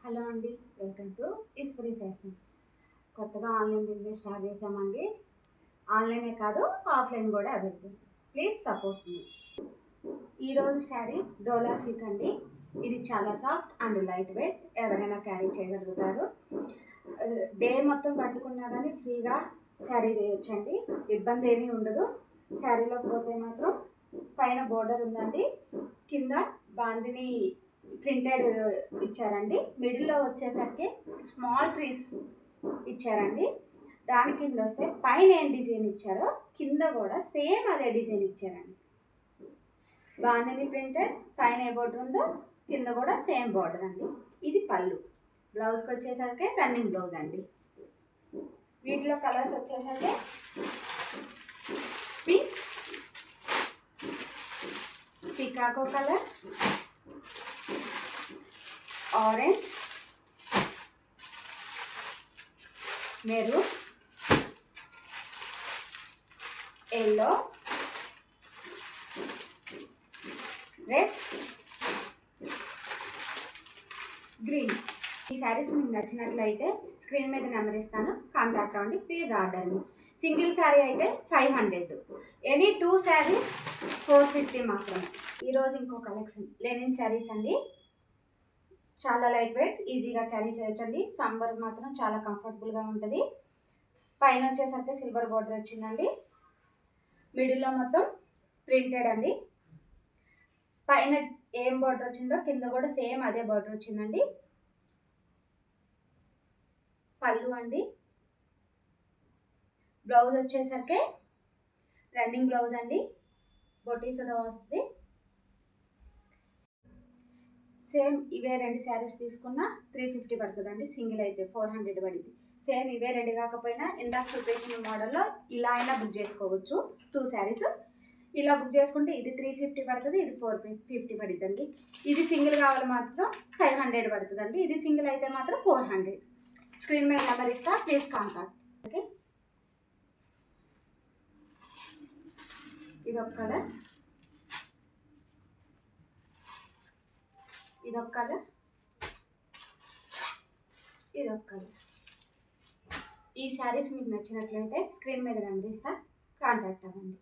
Hello అండి, welcome to ఇస్ఫురీ fashion. కొత్తగా online business start చేసామండి. ఆన్లైనే కాదు, ఆఫ్లైన్ కూడా అవైలబుల్. ప్లీజ్ సపోర్ట్ మీ. ఈరోజు శారీ డోలా సిల్క్ అండి. ఇది చాలా సాఫ్ట్ అండ్ లైట్ వెయిట్, ఎవరైనా క్యారీ చేయగలుగుతారు. డే మొత్తం కట్టుకున్నా కానీ ఫ్రీగా క్యారీ చేయొచ్చండి, ఇబ్బంది ఏమీ ఉండదు. శారీలో పోతే మాత్రం పైన బోర్డర్ ఉందండి, కింద బాందిని ప్రింటెడ్ ఇచ్చారండి. మిడిల్లో వచ్చేసరికి స్మాల్ ట్రీస్ ఇచ్చారండి. దాని కింద వస్తే పైన ఏం డిజైన్ ఇచ్చారో కింద కూడా సేమ్ అదే డిజైన్ ఇచ్చారండి. బాందిని ప్రింటెడ్, పైన ఏ బోర్డర్ ఉందో కింద కూడా సేమ్ బోర్డర్ అండి. ఇది పళ్ళు. బ్లౌజ్కి వచ్చేసరికి రన్నింగ్ బ్లౌజ్ అండి. వీటిలో కలర్స్ వచ్చేసరికి pink, peacock colour, orange, maroon, yellow, red, green. ఈ శారీస్ మీకు నచ్చినట్లయితే స్క్రీన్ మీద నెంబర్ ఇస్తాను, కాంటాక్ట్ అవ్వండి. Please order me. Single sari అయితే 500, ఎనీ 2 శారీస్ 450 మాత్రమే. ఈరోజు ఇంకో కలెక్షన్ లెనిన్ శారీస్ అండి. చాలా లైట్ వెయిట్, ఈజీగా క్యారీ చేయొచ్చండి. సమ్మర్ మాత్రం చాలా కంఫర్టబుల్గా ఉంటుంది. పైన వచ్చేసరికి సిల్వర్ బార్డర్ వచ్చిందండి. మిడిల్లో మొత్తం ప్రింటెడ్ అండి. పైన ఏం బార్డర్ వచ్చిందో కింద కూడా సేమ్ అదే బార్డర్ వచ్చిందండి. పళ్ళు అండి. బ్లౌజ్ వచ్చేసరికి రన్నింగ్ బ్లౌజ్ అండి, బొటీస్తో వస్తుంది. సేమ్ ఇవే 2 శారీస్ తీసుకున్నా 350 పడుతుందండి. సింగిల్ అయితే 400 పడింది. సేమ్ ఇవే 2 కాకపోయినా ఇందాక చూపించిన మోడల్లో ఇలా అయినా బుక్ చేసుకోవచ్చు. 2 శారీస్ ఇలా బుక్ చేసుకుంటే ఇది 350 పడుతుంది, ఇది 450 పడుతుందండి. ఇది సింగిల్ కావాలి మాత్రం 500 పడుతుందండి. ఇది సింగిల్ అయితే మాత్రం 400. స్క్రీన్ మీద నెంబర్ ఇస్తా, ప్లీజ్ కాంటాక్ట్. ఓకే, ఇదొక కలర్, ఇదొక కలర్, ఇదొక కలర్. ఈ శారీస్ మీకు నచ్చినట్లయితే స్క్రీన్ మీద నెంబర్ ఇస్తా, కాంటాక్ట్ అవ్వండి.